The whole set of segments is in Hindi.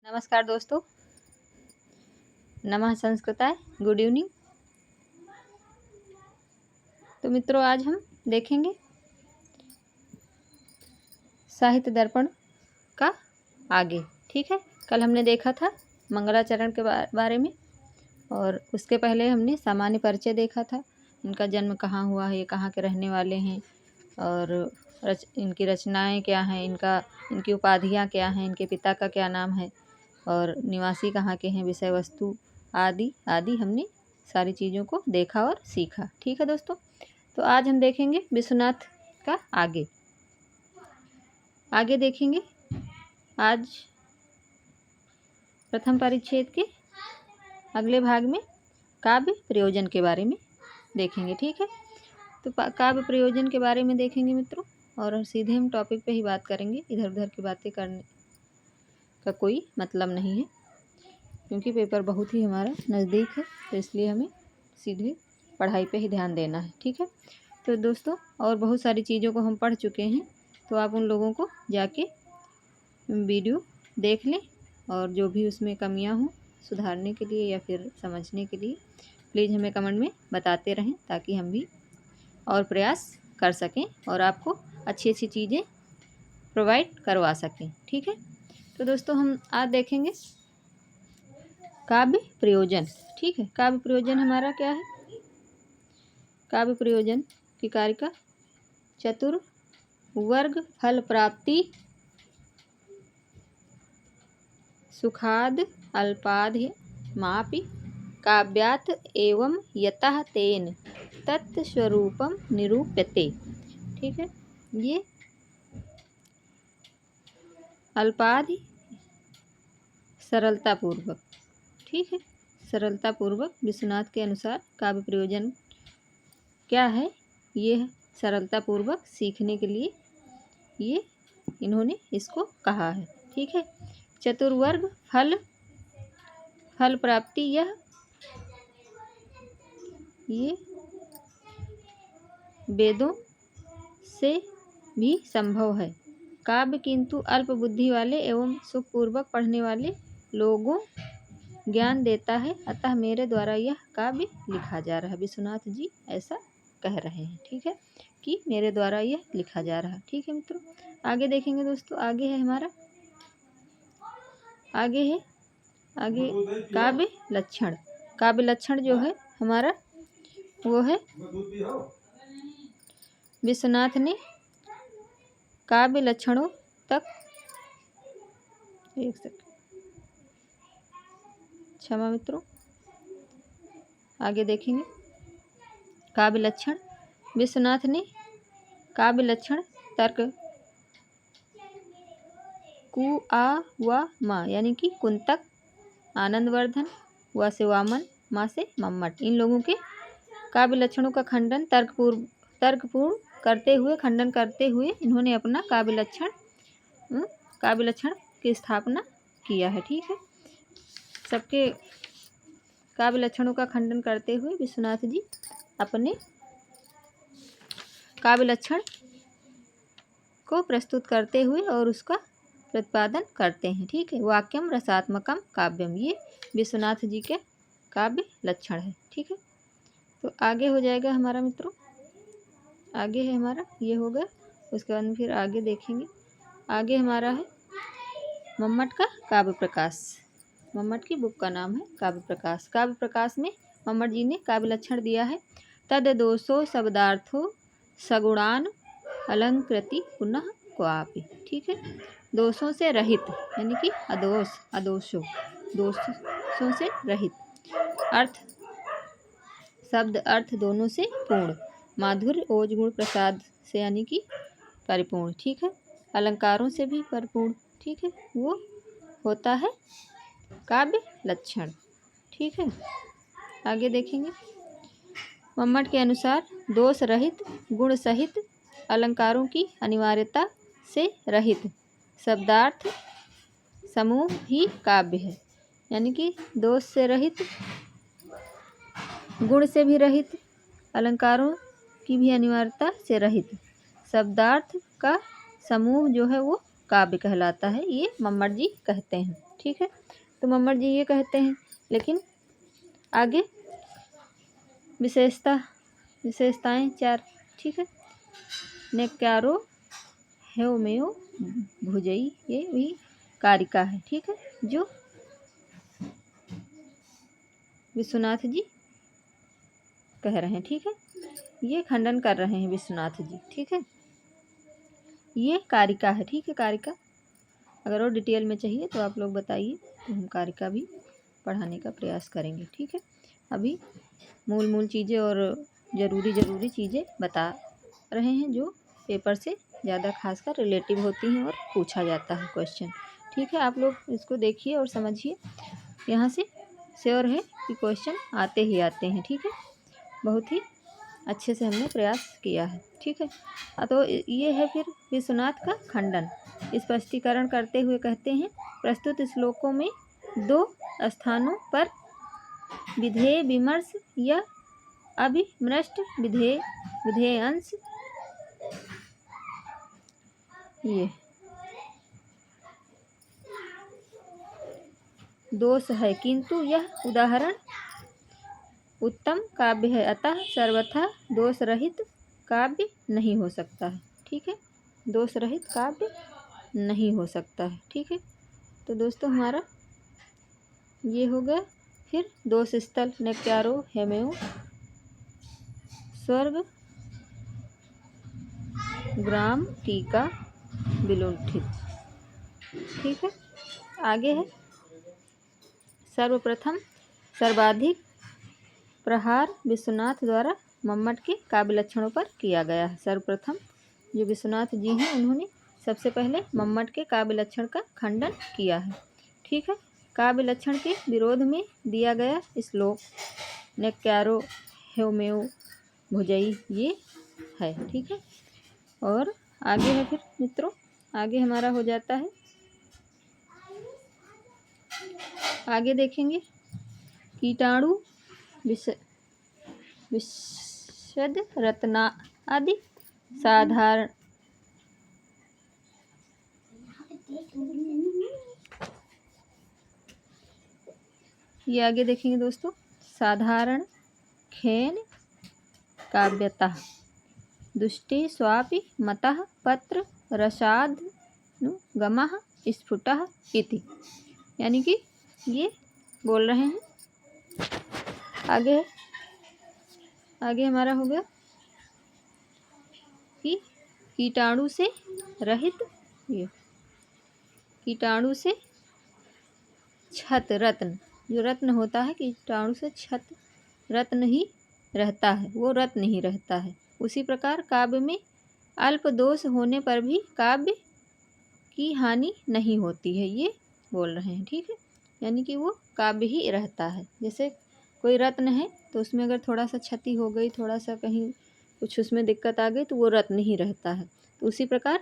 नमस्कार दोस्तों, नमः संस्कृताय, गुड इवनिंग। तो मित्रों, आज हम देखेंगे साहित्य दर्पण का आगे। ठीक है, कल हमने देखा था मंगलाचरण के बारे में, और उसके पहले हमने सामान्य परिचय देखा था। इनका जन्म कहाँ हुआ है, ये कहाँ के रहने वाले हैं, और इनकी रचनाएं क्या हैं, इनकी उपाधियां क्या हैं, इनके पिता का क्या नाम है, और निवासी कहाँ के हैं, विषय वस्तु आदि आदि हमने सारी चीज़ों को देखा और सीखा। ठीक है दोस्तों, तो आज हम देखेंगे विश्वनाथ का आगे देखेंगे। आज प्रथम परिच्छेद के अगले भाग में काव्य प्रयोजन के बारे में देखेंगे। ठीक है, तो काव्य प्रयोजन के बारे में देखेंगे मित्रों, और सीधे हम टॉपिक पे ही बात करेंगे। इधर उधर की बातें करने का कोई मतलब नहीं है, क्योंकि पेपर बहुत ही हमारा नज़दीक है, तो इसलिए हमें सीधे पढ़ाई पे ही ध्यान देना है। ठीक है, तो दोस्तों, और बहुत सारी चीज़ों को हम पढ़ चुके हैं, तो आप उन लोगों को जाके वीडियो देख लें, और जो भी उसमें कमियां हों सुधारने के लिए या फिर समझने के लिए प्लीज़ हमें कमेंट में बताते रहें, ताकि हम भी और प्रयास कर सकें और आपको अच्छी अच्छी चीज़ें प्रोवाइड करवा सकें। ठीक है, तो दोस्तों, हम आज देखेंगे काव्य प्रयोजन। ठीक है, काव्य प्रयोजन हमारा क्या है? काव्य प्रयोजन की कारिका चतुर्वर्ग फल प्राप्ति सुखाद अल्पाद्य मापि काव्यात् एवं यतः तेन तत्स्वरूपम निरूप्यते। ठीक है, ये अल्पाद्य सरलतापूर्वक, ठीक है, सरलतापूर्वक विश्वनाथ के अनुसार काव्य प्रयोजन क्या है, ये सरलतापूर्वक सीखने के लिए ये इन्होंने इसको कहा है। ठीक है, चतुर्वर्ग फल प्राप्ति ये वेदों से भी संभव है। काव्य किंतु अल्प बुद्धि वाले एवं सुखपूर्वक पढ़ने वाले लोगों ज्ञान देता है, अतः मेरे द्वारा यह काव्य लिखा जा रहा है। विश्वनाथ जी ऐसा कह रहे हैं। ठीक है, कि मेरे द्वारा यह लिखा जा रहा है। ठीक है मित्रों, आगे देखेंगे दोस्तों। आगे है हमारा आगे काव्य लक्षण। काव्य लक्षण जो है हमारा वो है, विश्वनाथ ने काव्य लक्षणों तक, एक सेकंड, क्षमा मित्रों, आगे देखेंगे काव्य लक्षण। विश्वनाथ ने काव्य लक्षण तर्क कु आ व मा, यानी कि कुंतक, आनंदवर्धन, व से वामन, मा से मम्मट, इन लोगों के काव्य लक्षणों का खंडन तर्कपूर्ण करते हुए, खंडन करते हुए इन्होंने अपना काव्य लक्षण की स्थापना किया है। ठीक है, सबके काव्य लक्षणों का खंडन करते हुए विश्वनाथ जी अपने काव्य लक्षण को प्रस्तुत करते हुए और उसका प्रतिपादन करते हैं। ठीक है, वाक्यम रसात्मकम काव्यम, ये विश्वनाथ जी के काव्य लक्षण है। ठीक है, तो आगे हो जाएगा हमारा मित्रों, आगे है हमारा, ये हो गया। उसके बाद फिर आगे देखेंगे। आगे हमारा है मम्मट का काव्य प्रकाश। मम्मट की बुक का नाम है काव्य प्रकाश। काव्य प्रकाश में मम्मट जी ने काव्य लक्षण दिया है, तद दोषो शब्दार्थो सगुणान अलंकृति पुनः क्वापि। ठीक है, दोषों से रहित, यानी कि दोषों से रहित, अर्थ शब्द अर्थ दोनों से पूर्ण, माधुर्य ओज गुण प्रसाद से, यानी कि परिपूर्ण। ठीक है, अलंकारों से भी परिपूर्ण। ठीक है, वो होता है काव्य लक्षण। ठीक है, आगे देखेंगे। मम्मट के अनुसार दोष रहित, गुण सहित, अलंकारों की अनिवार्यता से रहित शब्दार्थ समूह ही काव्य है, यानी कि दोष से रहित, गुण से भी रहित, अलंकारों की भी अनिवार्यता से रहित शब्दार्थ का समूह जो है वो काव्य कहलाता है, ये मम्मट जी कहते हैं। ठीक है। तो मम्मट जी ये कहते हैं, लेकिन आगे विशेषताएं 4, ठीक है। नेक्यारो हेवमेव भुजई, ये भी कारिका है, ठीक है, जो विश्वनाथ जी कह रहे हैं, ठीक है। ये खंडन कर रहे हैं विश्वनाथ जी, ठीक है। ये कारिका है, ठीक है। कारिका अगर और डिटेल में चाहिए तो आप लोग बताइए, तो हम कारिका भी पढ़ाने का प्रयास करेंगे, ठीक है। अभी मूल चीज़ें और ज़रूरी चीज़ें बता रहे हैं जो पेपर से ज़्यादा खासकर रिलेटिव होती हैं और पूछा जाता है क्वेश्चन, ठीक है। आप लोग इसको देखिए और समझिए, यहाँ से श्योर है कि क्वेश्चन आते ही आते हैं, ठीक है। बहुत ही अच्छे से हमने प्रयास किया है, ठीक है। तो ये है फिर विश्वनाथ का खंडन। स्पष्टीकरण करते हुए कहते हैं, प्रस्तुत श्लोकों में 2 स्थानों पर विधेय विमर्श या अभिमृष्ट विधेय अंश ये दोष है, किंतु यह उदाहरण उत्तम काव्य है, अतः सर्वथा दोष रहित काव्य नहीं हो सकता है, ठीक है। दोष रहित काव्य नहीं हो सकता है, ठीक है। तो दोस्तों हमारा ये हो गया। फिर दोष स्थल नेक्यारो हेमेव स्वर्ग ग्राम टीका विलुंठित, ठीक है। आगे है सर्वप्रथम सर्वाधिक प्रहार विश्वनाथ द्वारा मम्मट के काव्य लक्षणों पर किया गया है। सर्वप्रथम जो विश्वनाथ जी हैं उन्होंने सबसे पहले मम्मट के काव्य लक्षण का खंडन किया है, ठीक है। काव्य लक्षण के विरोध में दिया गया श्लोक नेक्यारो हेवमेव भुजई ये है, ठीक है। और आगे है फिर मित्रों, आगे हमारा हो जाता है, आगे देखेंगे कीटाणु विशद रत्ना आदि साधारण ये आगे देखेंगे दोस्तों। साधारण खेन काव्यतः दुष्टे स्वापि मतः पत्र रसादनुगमः स्फुटः इति, यानी कि ये बोल रहे हैं। आगे हमारा हो गया कि कीटाणु से रहित, ये कीटाणु से छत रत्न, जो रत्न होता है कीटाणु से छत रत्न ही रहता है, वो रत्न ही रहता है। उसी प्रकार काव्य में अल्प दोष होने पर भी काव्य की हानि नहीं होती है, ये बोल रहे हैं, ठीक है। यानी कि वो काव्य ही रहता है। जैसे कोई रत्न है तो उसमें अगर थोड़ा सा क्षति हो गई, थोड़ा सा कहीं कुछ उसमें दिक्कत आ गई तो वो रत्न ही रहता है। तो उसी प्रकार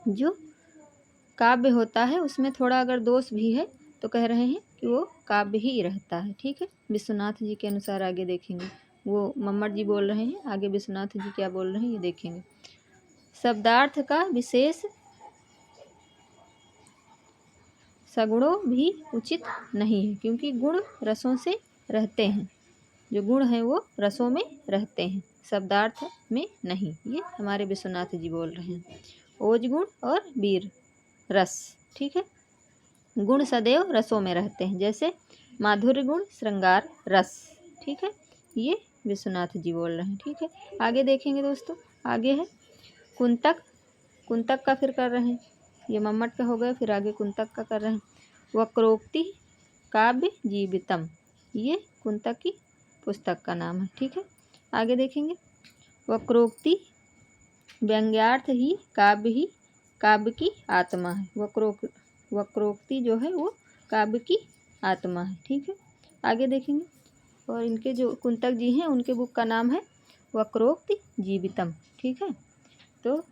जो काव्य होता है उसमें थोड़ा अगर दोष भी है तो कह रहे हैं कि वो काव्य ही रहता है, ठीक है। विश्वनाथ जी के अनुसार आगे देखेंगे, वो मम्मट जी बोल रहे हैं, आगे विश्वनाथ जी क्या बोल रहे हैं ये देखेंगे। शब्दार्थ का विशेष सगुणों भी उचित नहीं है, क्योंकि गुण रसों से रहते हैं, जो गुण हैं वो रसों में रहते हैं, शब्दार्थ में नहीं। ये हमारे विश्वनाथ जी बोल रहे हैं। ओज गुण और वीर रस, ठीक है। गुण सदैव रसों में रहते हैं, जैसे माधुर्य गुण श्रृंगार रस, ठीक है। ये विश्वनाथ जी बोल रहे हैं, ठीक है। आगे देखेंगे दोस्तों, आगे है कुंतक। कुंतक का फिर कर रहे हैं, ये मम्मट का हो गया, फिर आगे कुंतक का कर रहे हैं। वक्रोक्ति काव्य जीवितम, ये कुंतक की पुस्तक का नाम है, ठीक है। आगे देखेंगे वक्रोक्ति व्यंग्यार्थ ही काव्य की आत्मा है। वक्रोक्ति जो है वो काव्य की आत्मा है, ठीक है। आगे देखेंगे, और इनके जो कुंतक जी हैं उनके बुक का नाम है वक्रोक्ति जीवितम, ठीक है। तो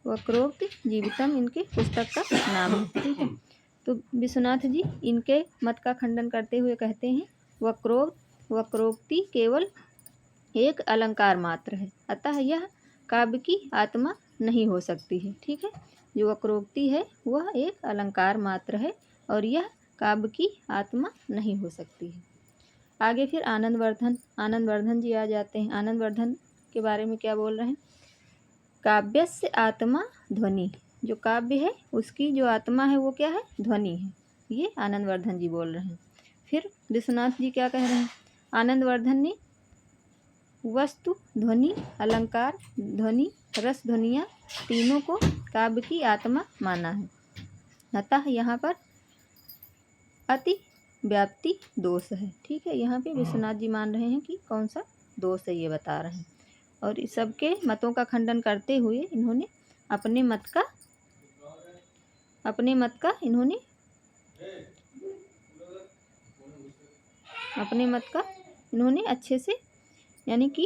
वक्रोक्ति जीवितम इनके पुस्तक का नाम है, ठीक है। तो विश्वनाथ जी इनके मत का खंडन करते हुए कहते हैं वक्रोक्ति केवल एक अलंकार मात्र है, अतः यह काव्य की आत्मा नहीं हो सकती है, ठीक है। जो वक्रोक्ति है वह एक अलंकार मात्र है और यह काव्य की आत्मा नहीं हो सकती है। आगे फिर आनंदवर्धन जी आ जाते हैं। आनंदवर्धन के बारे में क्या बोल रहे हैं? काव्यस्य आत्मा ध्वनि, जो काव्य है उसकी जो आत्मा है वो क्या है? ध्वनि है। ये आनंदवर्धन जी बोल रहे हैं। फिर विश्वनाथ जी क्या कह रहे हैं? आनंदवर्धन ने वस्तु, ध्वनि, अलंकार, ध्वनि, रस, ध्वनियाँ तीनों को काव्य की आत्मा माना है। अतः यहाँ पर अति व्याप्ति दोष है। ठीक है, यहाँ पे विश्वनाथ जी मान रहे हैं कि कौन सा दोष है ये बता रहे हैं। और इस सबके मतों का खंडन करते हुए इन्होंने अपने मत का इन्होंने अच्छे से, यानी कि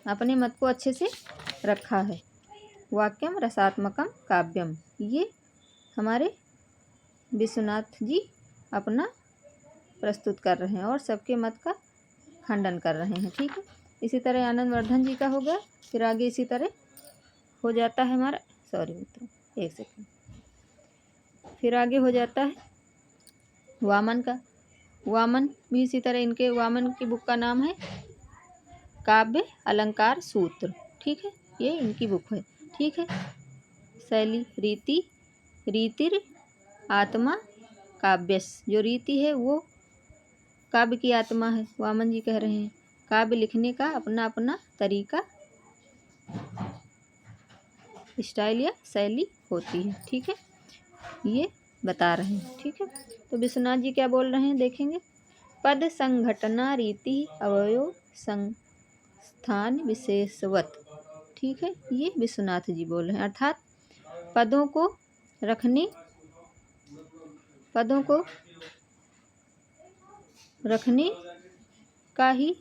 अपने मत को अच्छे से रखा है। वाक्यम रसात्मकम काव्यम, ये हमारे विश्वनाथ जी अपना प्रस्तुत कर रहे हैं और सबके मत का खंडन कर रहे हैं। ठीक है, इसी तरह आनंदवर्धन जी का हो गया। फिर आगे इसी तरह हो जाता है हमारा, सॉरी मित्रों एक सेकंड, फिर आगे हो जाता है वामन का। वामन भी इसी तरह, इनके वामन की बुक का नाम है काव्य अलंकार सूत्र। ठीक है, ये इनकी बुक है। ठीक है, शैली रीतिर आत्मा काव्यस, जो रीति है वो काव्य की आत्मा है। वामन जी कह रहे हैं काव्य लिखने का अपना अपना तरीका, स्टाइल या शैली होती है। ठीक है, ये बता रहे हैं। ठीक है, तो विश्वनाथ जी क्या बोल रहे हैं देखेंगे। पद संघटना रीति अवयव संस्थान विशेषवत। ठीक है, ये विश्वनाथ जी बोल रहे हैं। अर्थात पदों को रखने का ही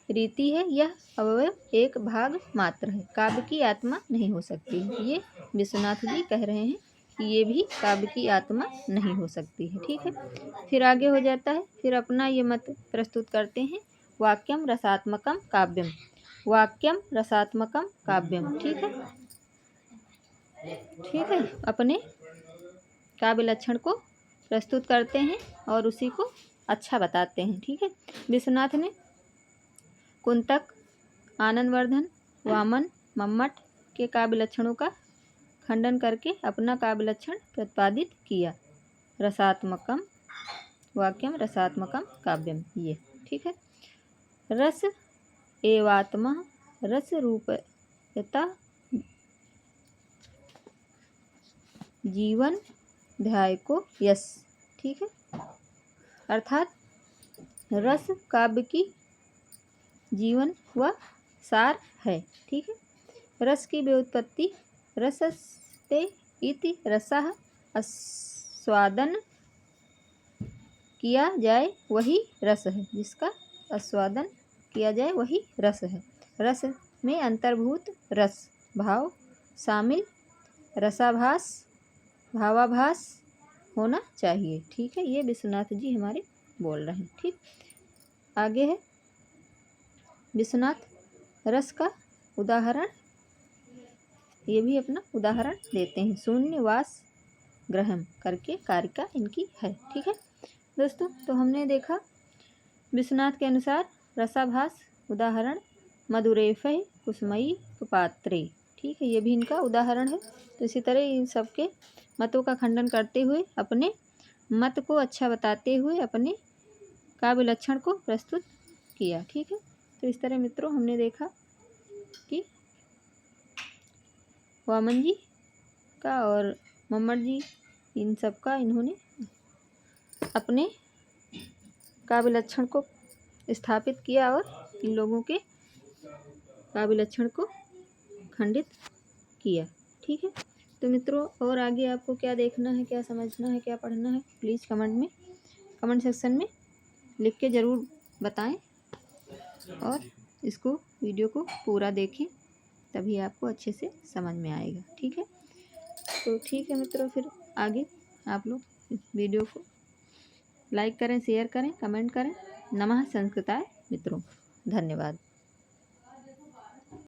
रीति है, यह अवयव एक भाग मात्र है, काव्य की आत्मा नहीं हो सकती। ये विश्वनाथ जी कह रहे हैं कि ये भी काव्य की आत्मा नहीं हो सकती है। ठीक है, फिर आगे हो जाता है, फिर अपना ये मत प्रस्तुत करते हैं। वाक्यम रसात्मकम काव्यम, वाक्यम रसात्मकम काव्यम। ठीक है, अपने काव्य लक्षण को प्रस्तुत करते हैं और उसी को अच्छा बताते हैं। ठीक है, विश्वनाथ ने कुंतक, आनंदवर्धन, वामन, मम्मट के काव्य लक्षणों का खंडन करके अपना काव्य लक्षण प्रतिपादित किया। रसात्मकम वाक्यम रसात्मकम काव्यम, ये ठीक है। रस एवात्मा रस रूपयता जीवन ध्याय को यस। ठीक है, अर्थात रस काव्य की जीवन व सार है। ठीक है, रस की व्युत्पत्ति रसस्ते इति रसः आस्वादन किया जाए वही रस है, जिसका आस्वादन किया जाए वही रस है। रस में अंतर्भूत रस भाव शामिल रसाभास भावाभास होना चाहिए। ठीक है, ये विश्वनाथ जी हमारे बोल रहे हैं। ठीक, आगे है विश्वनाथ रस का उदाहरण, ये भी अपना उदाहरण देते हैं। शून्यवास ग्रहम करके कारिका इनकी है। ठीक है दोस्तों, तो हमने देखा विश्वनाथ के अनुसार रसाभास उदाहरण मधुरेफय कुसुमयी पात्रे। ठीक है, ये भी इनका उदाहरण है। तो इसी तरह इन सबके मतों का खंडन करते हुए अपने मत को अच्छा बताते हुए अपने काव्य लक्षण को प्रस्तुत किया। ठीक है, तो इस तरह मित्रों हमने देखा कि वामन जी का और मम्मट जी, इन सब का इन्होंने अपने काव्य लक्षण को स्थापित किया और इन लोगों के काव्य लक्षण को खंडित किया। ठीक है, तो मित्रों और आगे आपको क्या देखना है, क्या समझना है, क्या पढ़ना है, प्लीज़ कमेंट सेक्शन में लिख के ज़रूर बताएं और इसको वीडियो को पूरा देखें, तभी आपको अच्छे से समझ में आएगा। ठीक है, तो ठीक है मित्रों, फिर आगे आप लोग इस वीडियो को लाइक करें, शेयर करें, कमेंट करें। नमः संस्कृताय मित्रों, धन्यवाद।